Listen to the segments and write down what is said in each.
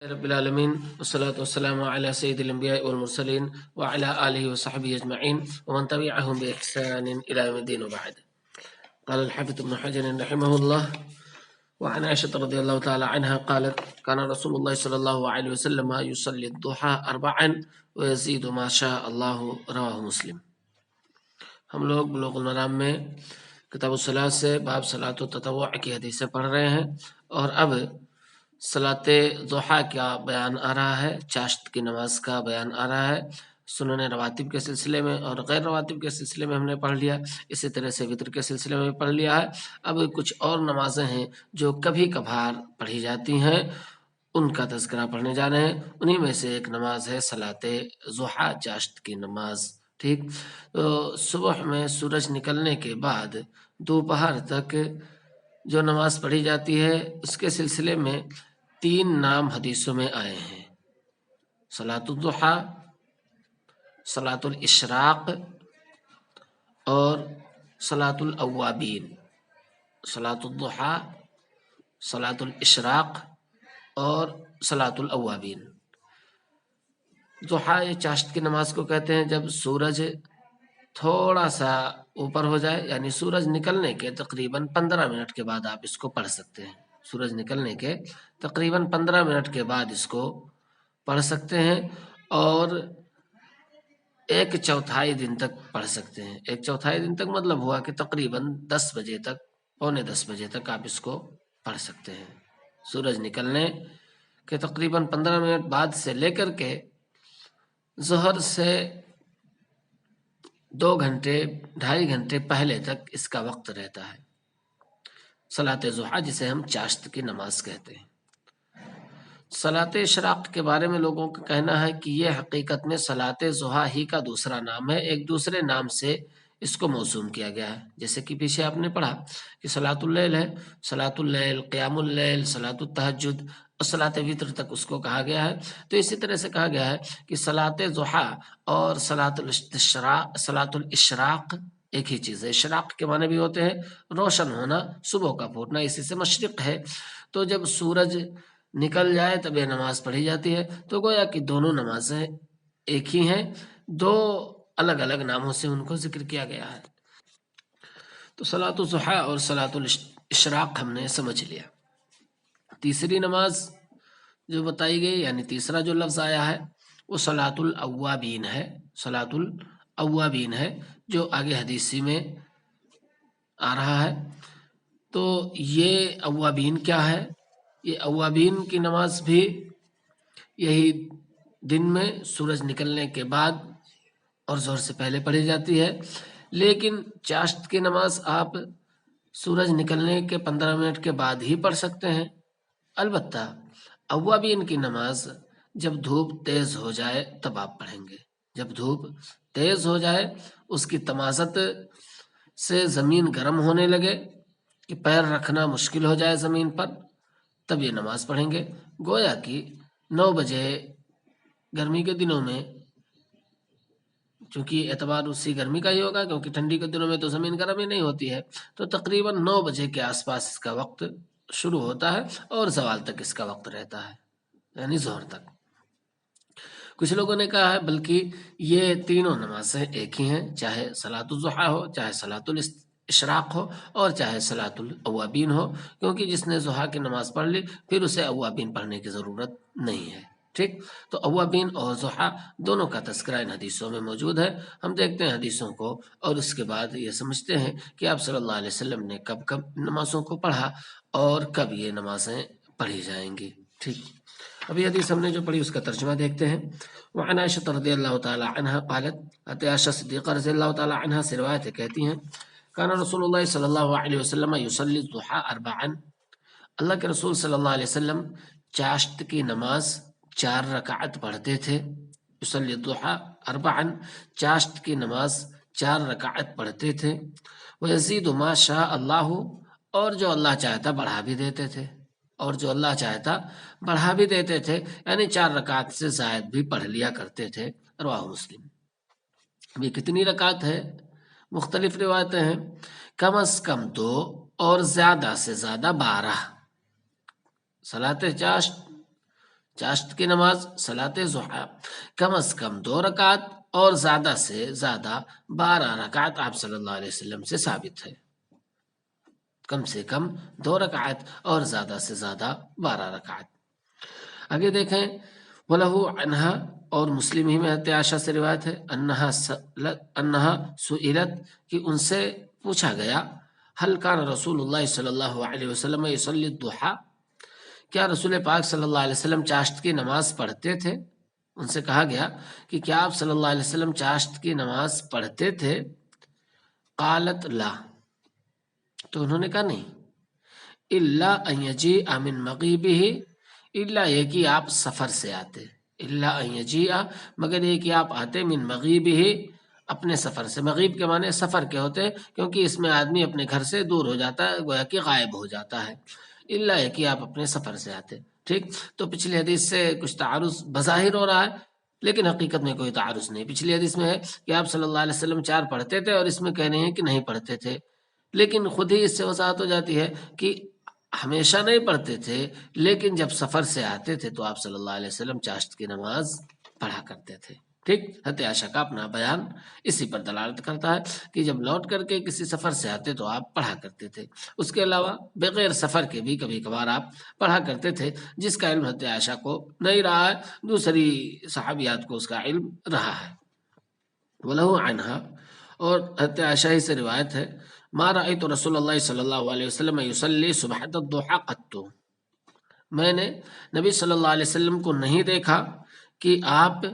رب العالمين والصلاة والسلام على سيد الأنبياء والمرسلين وعلى آله وصحبه أجمعين ومن تبعهم بإحسان إلى يوم الدين وبعد. قال الحافظ ابن حجر رحمه الله: وعن عائشة رضي الله تعالى عنها قالت: كان رسول الله صلى الله عليه وسلم يصلي الضحى أربعا ويزيد ما شاء الله. رواه مسلم. ہم لوگ بلوغ المرام میں کتاب الصلاۃ سے باب صلاۃ التطوع کی حدیثیں پڑھ رہے ہیں اور اب صلاۃ ضحیٰ کا بیان آ رہا ہے، چاشت کی نماز کا بیان آ رہا ہے۔ سنن رواتب کے سلسلے میں اور غیر رواتب کے سلسلے میں ہم نے پڑھ لیا، اسی طرح سے وطر کے سلسلے میں بھی پڑھ لیا ہے۔ اب کچھ اور نمازیں ہیں جو کبھی کبھار پڑھی جاتی ہیں، ان کا تذکرہ پڑھنے جا رہے ہیں۔ انہی میں سے ایک نماز ہے صلاۃ ضحیٰ، چاشت کی نماز۔ ٹھیک، تو صبح میں سورج نکلنے کے بعد دوپہر تک جو نماز پڑھی جاتی ہے، اس کے سلسلے میں 3 نام حدیثوں میں آئے ہیں: صلاۃ الضحیٰ، صلاۃ الاشراق اور صلاۃ الاوابین۔ صلاۃ الضحیٰ، صلاۃ الاشراق اور صلاۃ الاوابین۔ ضحیٰ یہ چاشت کی نماز کو کہتے ہیں جب سورج تھوڑا سا اوپر ہو جائے، یعنی سورج نکلنے کے تقریباً 15 منٹ کے بعد آپ اس کو پڑھ سکتے ہیں۔ سورج نکلنے کے تقریباً 15 منٹ کے بعد اس کو پڑھ سکتے ہیں اور 1/4 دن تک پڑھ سکتے ہیں۔ 1/4 دن تک مطلب ہوا کہ تقریباً 10 بجے تک، پونے 10 بجے تک آپ اس کو پڑھ سکتے ہیں۔ سورج نکلنے کے تقریباً 15 منٹ بعد سے لے کر کے ظہر سے 2 گھنٹے 2.5 گھنٹے پہلے تک اس کا وقت رہتا ہے۔ صلاۃ ضحیٰ جسے ہم چاشت کی نماز کہتے ہیں۔ صلاۃ اشراق کے بارے میں لوگوں کا کہنا ہے کہ یہ حقیقت میں صلاۃ ضحیٰ ہی کا دوسرا نام ہے، ایک دوسرے نام سے اس کو موسوم کیا گیا ہے۔ جیسے کہ پیچھے آپ نے پڑھا کہ صلاۃ اللیل ہے، صلاۃ اللیل، قیام اللیل، صلاۃ التہجد اور صلاۃ وتر تک اس کو کہا گیا ہے۔ تو اسی طرح سے کہا گیا ہے کہ صلاۃ ضحیٰ اور صلاۃ الاشراق ایک ہی چیز ہے۔ اشراق کے معنی بھی ہوتے ہیں روشن ہونا، صبح کا پھوٹنا، اسی سے مشرق ہے۔ تو جب سورج نکل جائے تب یہ نماز پڑھی جاتی ہے۔ تو گویا کہ دونوں نمازیں ایک ہی ہیں، 2 الگ الگ ناموں سے ان کو ذکر کیا گیا ہے۔ تو صلاۃ الضحیٰ اور صلاۃ الاشراق ہم نے سمجھ لیا۔ تیسری نماز جو بتائی گئی، یعنی تیسرا جو لفظ آیا ہے، وہ صلاۃ الاوابین ہے۔ صلاۃ الاوابین ہے جو آگے حدیثی میں آ رہا ہے۔ تو یہ اوابین کیا ہے؟ یہ اوابین کی نماز بھی یہی دن میں سورج نکلنے کے بعد اور ظہر سے پہلے پڑھی جاتی ہے، لیکن چاشت کی نماز آپ سورج نکلنے کے 15 منٹ کے بعد ہی پڑھ سکتے ہیں۔ البتہ اوابین کی نماز جب دھوپ تیز ہو جائے تب آپ پڑھیں گے۔ جب دھوپ تیز ہو جائے، اس کی تمازت سے زمین گرم ہونے لگے کہ پیر رکھنا مشکل ہو جائے زمین پر، تب یہ نماز پڑھیں گے۔ گویا کہ 9 بجے گرمی کے دنوں میں، چونکہ اعتبار اسی گرمی کا ہی ہوگا کیونکہ ٹھنڈی کے دنوں میں تو زمین گرم ہی نہیں ہوتی ہے، تو تقریباً 9 بجے کے آس پاس اس کا وقت شروع ہوتا ہے اور زوال تک اس کا وقت رہتا ہے، یعنی ظہر تک۔ کچھ لوگوں نے کہا ہے بلکہ یہ تینوں نمازیں ایک ہی ہیں، چاہے صلاۃ الضحیٰ ہو، چاہے صلاۃ الاشراق ہو اور چاہے صلاۃ الاوابین ہو، کیونکہ جس نے ضحیٰ کی نماز پڑھ لی پھر اسے اوابین پڑھنے کی ضرورت نہیں ہے۔ ٹھیک، تو اوابین اور ضحیٰ دونوں کا تذکرہ ان حدیثوں میں موجود ہے۔ ہم دیکھتے ہیں حدیثوں کو اور اس کے بعد یہ سمجھتے ہیں کہ آپ صلی اللہ علیہ وسلم نے کب کب نمازوں کو پڑھا اور کب یہ نمازیں پڑھی جائیں گی۔ ٹھیک، ابھی حدیث ہم نے جو پڑھی اس کا ترجمہ دیکھتے ہیں۔ وعن عائشہ رضی اللہ تعالی عنہ قالت، عائشہ صدیقہ رضی اللہ تعالی عنہ سے روایت ہے، کہتی ہیں کان رسول اللہ صلی اللہ علیہ وسلم یصلی الضحیٰ اربعا، اللہ کے رسول صلی اللہ علیہ وسلم چاشت کی نماز 4 رکعت پڑھتے تھے۔ یصلی الضحیٰ اربعا، چاشت کی نماز 4 رکعت پڑھتے تھے۔ ویزید ما شاء اللہ، اور جو اللہ چاہتا بڑھا بھی دیتے تھے، اور جو اللہ چاہتا بڑھا بھی دیتے تھے، یعنی 4 رکعت سے زائد بھی پڑھ لیا کرتے تھے۔ رواہ مسلم۔ اب یہ کتنی رکعت ہے؟ مختلف روایتیں ہیں، کم از کم 2 اور زیادہ سے زیادہ 12۔ صلاۃ چاشت کی نماز صلاۃ ضحیٰ کم از کم 2 رکعت اور زیادہ سے زیادہ 12 رکعت آپ صلی اللہ علیہ وسلم سے ثابت ہے. کم سے کم 2 رکعت اور زیادہ سے زیادہ 12 رکعت. آگے دیکھیں وَلَهُ عَنْهَا اور مسلم ہی میں حضرت عائشہ سے روایت ہے انہا سئلت کہ ان سے پوچھا گیا هل كان رسول اللہ صلی اللہ علیہ وسلم يصلي الضحى کیا رسول پاک صلی اللہ علیہ وسلم چاشت کی نماز پڑھتے تھے. ان سے کہا گیا کہ کیا آپ صلی اللہ علیہ وسلم چاشت کی نماز پڑھتے تھے. قالت لا تو انہوں نے کہا نہیں. الا ان یجیء من مغیبہ الا یہ کہ آپ سفر سے آتے. الا ان یجیء مگر یہ کہ آپ آتے من مغیبہ اپنے سفر سے. مغیب کے معنی سفر کے ہوتے ہیں کیونکہ اس میں آدمی اپنے گھر سے دور ہو جاتا ہے گویا کہ غائب ہو جاتا ہے. الا یہ کہ آپ اپنے سفر سے آتے. ٹھیک. تو پچھلی حدیث سے کچھ تعارض بظاہر ہو رہا ہے لیکن حقیقت میں کوئی تعارض نہیں. پچھلی حدیث میں ہے کہ آپ صلی اللہ علیہ وسلم 4 پڑھتے تھے اور اس میں کہہ رہے ہیں کہ نہیں پڑھتے تھے. لیکن خود ہی اس سے وضاحت ہو جاتی ہے کہ ہمیشہ نہیں پڑھتے تھے لیکن جب سفر سے آتے تھے تو آپ صلی اللہ علیہ وسلم چاشت کی نماز پڑھا کرتے تھے. ٹھیک. حضرت عائشہ کا اپنا بیان اسی پر دلالت کرتا ہے کہ جب لوٹ کر کے کسی سفر سے آتے تو آپ پڑھا کرتے تھے. اس کے علاوہ بغیر سفر کے بھی کبھی کبھار آپ پڑھا کرتے تھے جس کا علم حضرت عائشہ کو نہیں رہا ہے دوسری صحابیات کو اس کا علم رہا ہے. وَلَهُ عَنْهَا اور حضرت عائشہ ہی سے روایت ہے ما رأيت رسول اللہ صلی اللہ علیہ وسلم يصلي صبحة الضحى قط میں نے نبی صلی اللہ علیہ وسلم کو نہیں دیکھا کہ آپ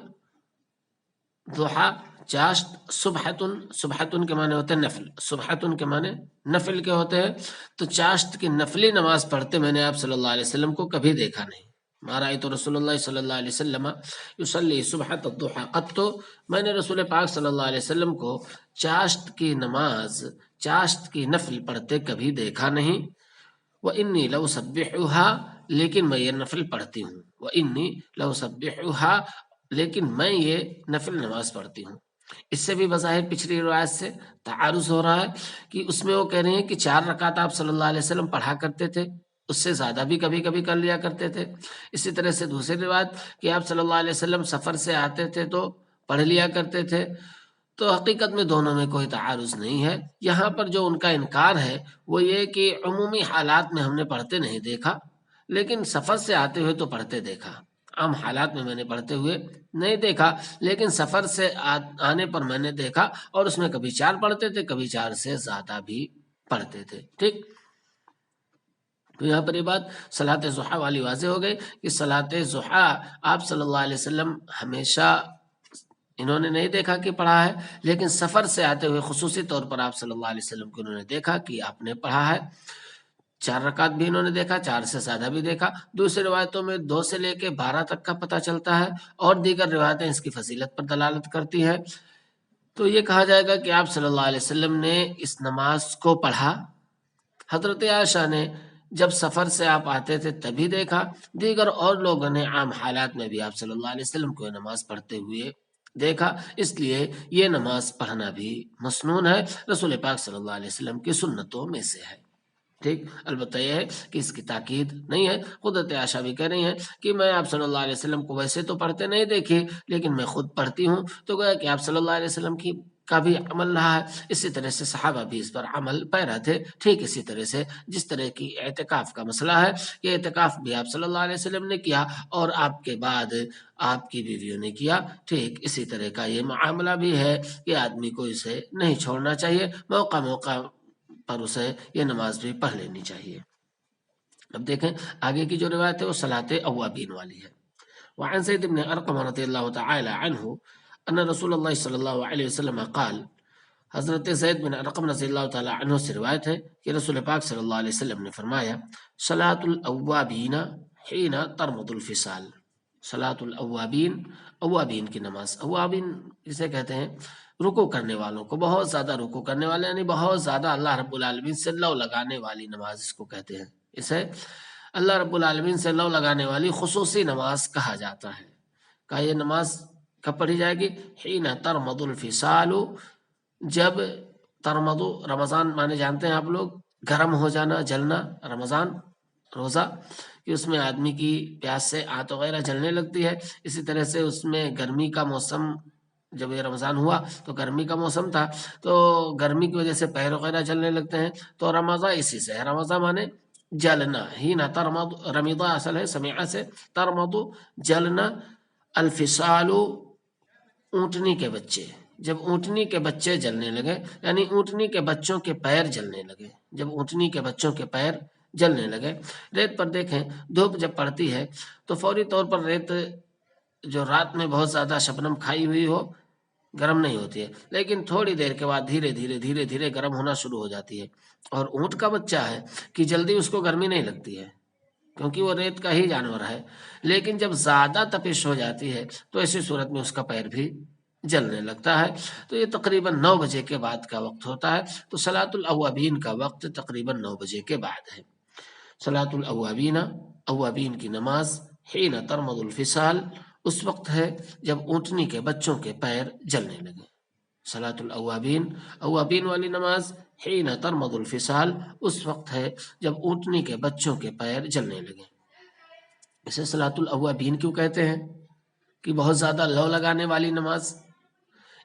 ضحیٰ چاشت صبحتن کے معنی ہوتے ہیں نفل. صبحتن کے معنی نفل کے ہوتے ہیں تو چاشت کی نفلی نماز پڑھتے میں نے آپ صلی اللہ علیہ وسلم کو کبھی دیکھا نہیں. ما رأيت رسول اللہ صلی اللہ علیہ وسلم يصلي صبحة الضحى قط میں نے رسول پاک صلی اللہ علیہ وسلم کو چاشت کی نماز چاشت کی نفل پڑھتے کبھی دیکھا نہیں. وَإِنِّي لَأُسَبِّحُهَا لیکن میں یہ نفل پڑھتی ہوں. وَإِنِّي لَأُسَبِّحُهَا لیکن میں یہ نفل نماز پڑھتی ہوں. اس سے بھی بظاہر پچھلی روایت سے تعارض ہو رہا ہے کہ اس میں وہ کہہ رہے ہیں کہ 4 رکعت آپ صلی اللہ علیہ وسلم پڑھا کرتے تھے اس سے زیادہ بھی کبھی کبھی کر لیا کرتے تھے. اسی طرح سے دوسری روایت کہ آپ صلی اللہ علیہ وسلم سفر سے آتے تھے تو پڑھ لیا کرتے تھے. تو حقیقت میں دونوں میں کوئی تعارض نہیں ہے. یہاں پر جو ان کا انکار ہے وہ یہ کہ عمومی حالات میں ہم نے پڑھتے نہیں دیکھا لیکن سفر سے آتے ہوئے تو پڑھتے دیکھا. عام حالات میں میں نے پڑھتے ہوئے نہیں دیکھا لیکن سفر سے آنے پر میں نے دیکھا اور اس میں کبھی 4 پڑھتے تھے کبھی 4 سے زیادہ بھی پڑھتے تھے. ٹھیک. تو یہاں پر یہ بات صلاۃ ضحیٰ والی واضح ہو گئی کہ صلاۃ ضحیٰ آپ صلی اللہ علیہ وسلم ہمیشہ انہوں نے نہیں دیکھا کہ پڑھا ہے لیکن سفر سے آتے ہوئے خصوصی طور پر آپ صلی اللہ علیہ وسلم کو انہوں نے دیکھا کہ آپ نے پڑھا ہے. 4 رکعت بھی انہوں نے دیکھا 4 سے زیادہ بھی دیکھا. دوسری روایتوں میں 2 سے لے کے 12 تک کا پتہ چلتا ہے اور دیگر روایتیں اس کی فضیلت پر دلالت کرتی ہے. تو یہ کہا جائے گا کہ آپ صلی اللہ علیہ وسلم نے اس نماز کو پڑھا. حضرت عائشہ نے جب سفر سے آپ آتے تھے تبھی دیکھا. دیگر اور لوگوں نے عام حالات میں بھی آپ صلی اللہ علیہ وسلم کو نماز پڑھتے ہوئے دیکھا. اس لیے یہ نماز پڑھنا بھی مسنون ہے رسول پاک صلی اللہ علیہ وسلم کی سنتوں میں سے ہے. ٹھیک. البتہ یہ ہے کہ اس کی تاکید نہیں ہے. خود عائشہ بھی کہہ رہی ہیں کہ میں آپ صلی اللہ علیہ وسلم کو ویسے تو پڑھتے نہیں دیکھے لیکن میں خود پڑھتی ہوں تو گویا کہ آپ صلی اللہ علیہ وسلم کی کا بھی عمل رہا ہے. اسی طرح سے صحابہ بھی اس پر عمل پیرا تھے. ٹھیک اسی طرح سے جس طرح کی اعتکاف کا مسئلہ ہے یہ اعتکاف بھی آپ صلی اللہ علیہ وسلم نے کیا اور آپ کے بعد آپ کی بیویوں نے کیا. ٹھیک اسی طرح کا یہ معاملہ بھی ہے کہ آدمی کو اسے نہیں چھوڑنا چاہیے. موقع موقع پر اسے یہ نماز بھی پڑھ لینی چاہیے. اب دیکھیں آگے کی جو روایت ہے وہ صلاۃ اوابین والی ہے. وعن زید بن ارقم رضی اللہ تعالی عنہ ان رسول اللہ صلی اللہ علیہ وسلم قال حضرت زید بن ارقم رضی اللہ تعالی عنہ سے روایت ہے کہ رسول پاک صلی اللہ علیہ وسلم نے فرمایا صلاۃ الاوابین حین ترمض الفصال. صلاۃ الاوابین اوابین کی نماز. اوابین جسے کہتے ہیں رکوع کرنے والوں کو بہت زیادہ رکوع کرنے والے یعنی بہت زیادہ اللہ رب العالمین سے لو لگانے والی نماز اس کو کہتے ہیں. اسے اللہ رب العالمین سے لو لگانے والی خصوصی نماز کہا جاتا ہے. کہ یہ نماز کب پڑھی جائے گی؟ حین ترمض الفصال جب ترمض رمضان مانے جانتے ہیں آپ لوگ گرم ہو جانا جلنا. رمضان روزہ کہ اس میں آدمی کی پیاس سے آنت وغیرہ جلنے لگتی ہے. اسی طرح سے اس میں گرمی کا موسم، جب یہ رمضان ہوا تو گرمی کا موسم تھا، تو گرمی کی وجہ سے پیر وغیرہ جلنے لگتے ہیں. تو رمضا اسی سے ہے، رمضا مانے جلنا ہی نہ ترمد، رمیضہ اصل ہے سمیعہ سے، ترمد جلنا. الفصال اونٹنی کے بچے، جب اونٹنی کے بچے جلنے لگے، یعنی اونٹنی کے بچوں کے پیر جلنے لگے، جب اونٹنی کے بچوں کے پیر جلنے لگے. ریت پر دیکھیں دھوپ جب پڑتی ہے تو فوری طور پر ریت جو رات میں بہت زیادہ شبنم کھائی ہوئی ہو گرم نہیں ہوتی ہے، لیکن تھوڑی دیر کے بعد دھیرے دھیرے گرم ہونا شروع ہو جاتی ہے. اور اونٹ کا بچہ ہے کہ جلدی اس کو گرمی نہیں لگتی ہے کیونکہ وہ ریت کا ہی جانور ہے، لیکن جب زیادہ تپش ہو جاتی ہے تو ایسی صورت میں اس کا پیر بھی جلنے لگتا ہے. تو یہ تقریباً 9 بجے کے بعد کا وقت ہوتا ہے. تو صلاۃ الاوابین کا وقت تقریباً 9 بجے کے بعد ہے. صلاۃ الاوابین، اوابین کی نماز، حین ترمد الفصال، اس وقت ہے جب اونٹنی کے بچوں کے پیر جلنے لگے. صلاۃ الاوابین، اوابین والی نماز، حین ترمد الفصال، اس وقت ہے جب اونٹنی کے بچوں کے پیر جلنے لگے. اسے صلاۃ الاوابین کیوں کہتے ہیں کہ بہت زیادہ لو لگانے والی نماز؟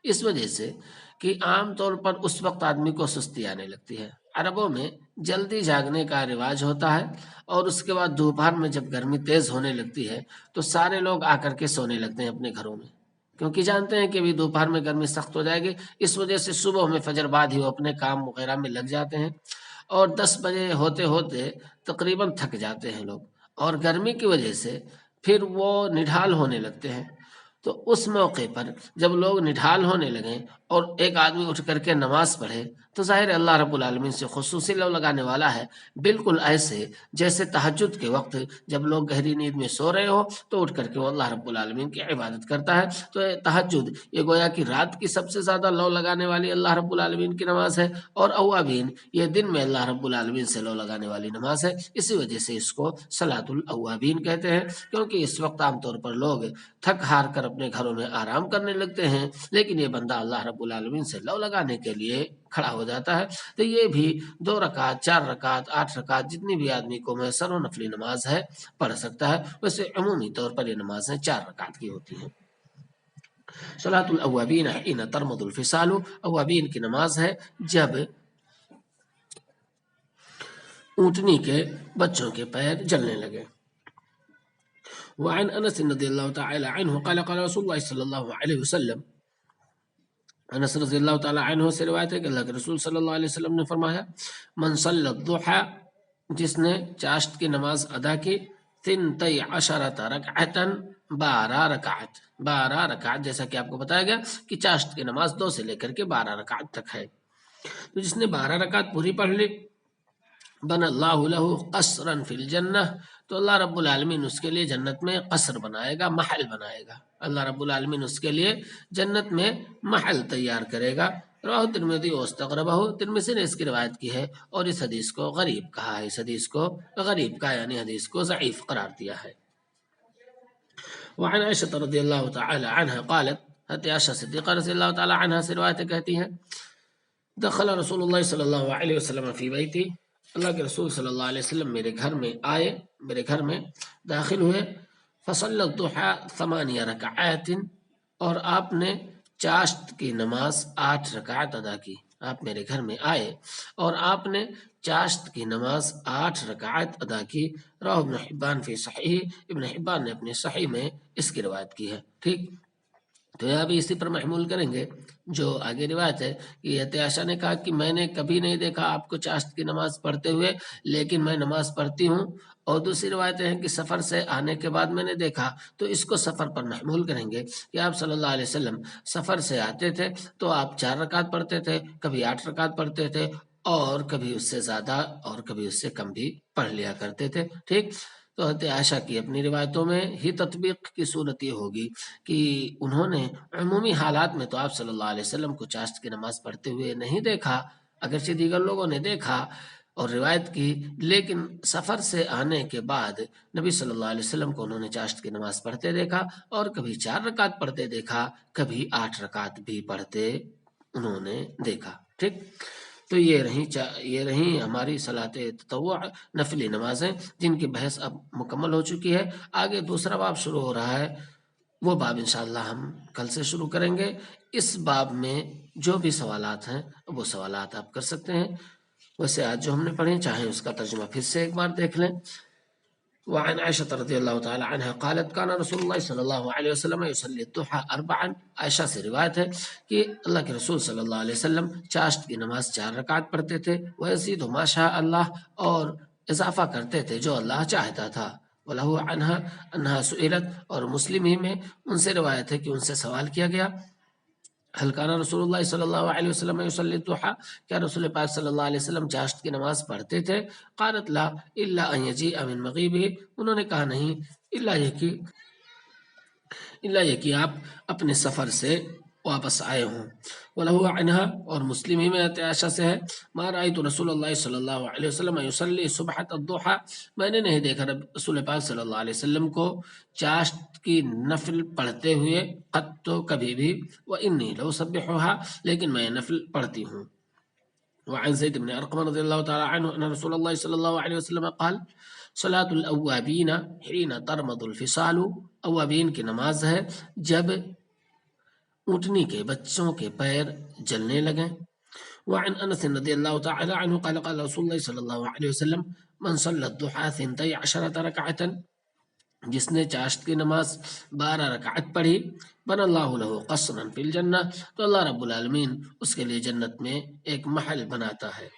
اس وجہ سے کہ عام طور پر اس وقت آدمی کو سستی آنے لگتی ہے. عربوں میں جلدی جاگنے کا رواج ہوتا ہے، اور اس کے بعد دوپہر میں جب گرمی تیز ہونے لگتی ہے تو سارے لوگ آ کر کے سونے لگتے ہیں اپنے گھروں میں، کیونکہ جانتے ہیں کہ ابھی دوپہر میں گرمی سخت ہو جائے گی. اس وجہ سے صبح میں فجر بعد ہی وہ اپنے کام وغیرہ میں لگ جاتے ہیں، اور 10 بجے ہوتے ہوتے تقریباً تھک جاتے ہیں لوگ، اور گرمی کی وجہ سے پھر وہ نڈھال ہونے لگتے ہیں. تو اس موقع پر جب لوگ نڈھال ہونے لگیں اور ایک آدمی اٹھ کر کے نماز پڑھے تو ظاہر اللہ رب العالمین سے خصوصی لو لگانے والا ہے. بالکل ایسے جیسے تہجد کے وقت جب لوگ گہری نیند میں سو رہے ہو تو اٹھ کر کے وہ اللہ رب العالمین کی عبادت کرتا ہے. تو تہجد یہ گویا کہ رات کی سب سے زیادہ لو لگانے والی اللہ رب العالمین کی نماز ہے، اور اوابین یہ دن میں اللہ رب العالمین سے لو لگانے والی نماز ہے. اسی وجہ سے اس کو صلاۃ الاوابین کہتے ہیں، کیونکہ اس وقت عام طور پر لوگ تھک ہار کر اپنے گھروں میں آرام کرنے لگتے ہیں، لیکن یہ بندہ اللہ رب العالمین سے لو لگانے کے لیے کھڑا ہو جاتا ہے. تو یہ بھی 2 رکعت، 4 رکعت، 8 رکعت، جتنی بھی آدمی کو میسر و نفلی نماز ہے پڑھ سکتا ہے. ویسے عمومی طور پر یہ نمازیں 4 رکعت کی ہوتی ہیں. صلاۃ الاوابین حین ترمد الفصال، اوابین کی نماز ہے جب اونٹنی کے بچوں کے پیر جلنے لگے. وعن انس رضی اللہ تعالی عنہ قال قال رسول اللہ صلی اللہ علیہ وسلم، انس رضی اللہ تعالی عنہ سے روایت ہے کہ اللہ کے رسول صلی اللہ علیہ وسلم نے فرمایا، من صلی الضحى، جس نے چاشت کی نماز ادا کی، 12 رکعتا، 12 رکعت، جیسا کہ آپ کو بتایا گیا کہ چاشت کی نماز 2 سے لے کر کے 12 رکعت تک ہے. تو جس نے 12 رکعت پوری پڑھ لی، بن اللہ له قصرا فی الجنہ، تو اللہ رب العالمین اس کے لیے جنت میں قصر بنائے گا، محل بنائے گا. اللہ رب العالمین اس کے لیے جنت میں محل تیار کرے گا. رواه ترمذی واستغربہ، ترمذی نے اس کی روایت کی ہے اور اس حدیث کو غریب کہا ہے، اس حدیث کو غریب کہا یعنی حدیث کو ضعیف قرار دیا ہے. وعن عائشہ رضی اللہ تعالی عنہ قالت، حضرت عائشہ صدیقہ رضی اللہ تعالی عنہ سے روایت کہتی ہیں، دخل رسول اللہ صلی اللہ علیہ وسلم فی بیتی، اللہ کے رسول صلی اللہ علیہ وسلم میرے گھر میں آئے، میرے گھر میں داخل ہوئے. فصلی الضحى 8 رکعات، اور آپ نے چاشت کی نماز 8 رکعت ادا کی. آپ میرے گھر میں آئے اور آپ نے چاشت کی نماز 8 رکعت ادا کی. رواه ابن حبان فی صحیح، ابن حبان نے اپنے صحیح میں اس کی روایت کی ہے. ٹھیک، تو یہ ابھی اسی پر محمول کریں گے جو آگے روایت ہے کہ حضرت عائشہ نے کہا کہ میں نے کبھی نہیں دیکھا آپ کو چاشت کی نماز پڑھتے ہوئے، لیکن میں نماز پڑھتی ہوں. اور دوسری روایتیں ہیں کہ سفر سے آنے کے بعد میں نے دیکھا، تو اس کو سفر پر محمول کریں گے کہ آپ صلی اللہ علیہ وسلم سفر سے آتے تھے تو آپ 4 رکعت پڑھتے تھے، کبھی 8 رکعت پڑھتے تھے، اور کبھی اس سے زیادہ اور کبھی اس سے کم بھی پڑھ لیا کرتے تھے. ٹھیک، تو حضرت عائشہ کی اپنی روایتوں میں ہی تطبیق کی صورت یہ ہوگی کہ انہوں نے عمومی حالات میں تو آپ صلی اللہ علیہ وسلم کو چاشت کی نماز پڑھتے ہوئے نہیں دیکھا، اگرچہ دیگر لوگوں نے دیکھا اور روایت کی، لیکن سفر سے آنے کے بعد نبی صلی اللہ علیہ وسلم کو انہوں نے چاشت کی نماز پڑھتے دیکھا، اور کبھی 4 رکعت پڑھتے دیکھا، کبھی 8 رکعت بھی پڑھتے انہوں نے دیکھا. ٹھیک، تو یہ رہی ہماری صلاۃ تطوع نفلی نمازیں، جن کی بحث اب مکمل ہو چکی ہے۔ آگے دوسرا باب شروع ہو رہا ہے، وہ باب انشاءاللہ ہم کل سے شروع کریں گے۔ اس باب میں جو بھی سوالات ہیں وہ سوالات آپ کر سکتے ہیں۔ ویسے آج جو ہم نے پڑھے چاہیں اس کا ترجمہ پھر سے ایک بار دیکھ لیں۔ وعن عائشة رضی اللہ تعالی عنہ قالت کان رسول اللہ صلی اللہ علیہ وسلم یصلی الضحى اربعا، عائشہ سے روایت ہے کہ اللہ کے رسول صلی اللہ علیہ وسلم چاشت کی نماز 4 رکعت پڑھتے تھے، ویزید ما شاء اللہ، اور اضافہ کرتے تھے جو اللہ چاہتا تھا۔ وَلَهُ عَنْهَا أَنْهَا سُئِلَتْ، اور مسلم ہی میں ان سے روایت ہے کہ ان سے سوال کیا گیا، هل كان رسول اللہ صلی اللہ علیہ وسلم يصلي الضحى، کیا رسول پاک صلی اللہ علیہ وسلم چاشت کی نماز پڑھتے تھے؟ قالت لا الا ان يجيء من مغيبه، انہوں نے کہا نہیں الا یہ کہ آپ اپنے سفر سے واپس آئے ہوں۔ وَلَهُ عَنْهَا، اور مسلم ہی میں عائشہ سے ہے، ما رأيت رسول اللہ صلی اللہ علیہ وسلم يصلي صبحة الضحى، میں نے نہیں دیکھا رسول پاک صلی اللہ علیہ وسلم کو چاشت کی نفل پڑھتے ہوئے، قط تو کبھی بھی، وَإِنِّي لَأُسَبِّحُهَا، لیکن میں نفل پڑھتی ہوں۔ وعن زید بن ارقم رضی اللہ تعالی عنہ ان رسول اللہ صلی اللہ علیہ وسلم قال صلاة الاوابین حین ترمض الفصال، اوابین کی نماز ہے جب اونٹنی کے بچوں کے پیر جلنے لگیں۔ وعن انس رضی اللہ تعالی عنہ قال قال رسول اللہ صلی اللہ علیہ وسلم من صلی الضحى 12 رکعتا، جس نے چاشت کی نماز 12 رکعت پڑھی، بن اللہ لہ قصرا فی الجنہ، تو اللہ رب العالمین اس کے لیے جنت میں ایک محل بناتا ہے۔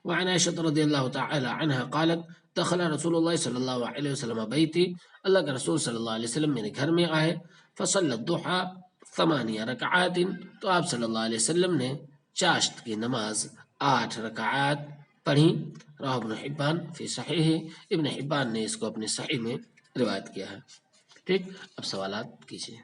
وعن عائشہ رضی اللہ تعالی عنہ قالت دخل رسول اللہ صلی اللہ علیہ وسلم بیتی، اللہ کے رسول صلی اللہ علیہ وسلم میرے گھر میں آئے، فصلی الضحى 8 رکعات، تو آپ صلی اللہ علیہ وسلم نے چاشت کی نماز 8 رکعات پڑھی۔ رواہ ابن حبان فی صحیح، ابن حبان نے اس کو اپنے صحیح میں روایت کیا ہے۔ ٹھیک، اب سوالات کیجیے۔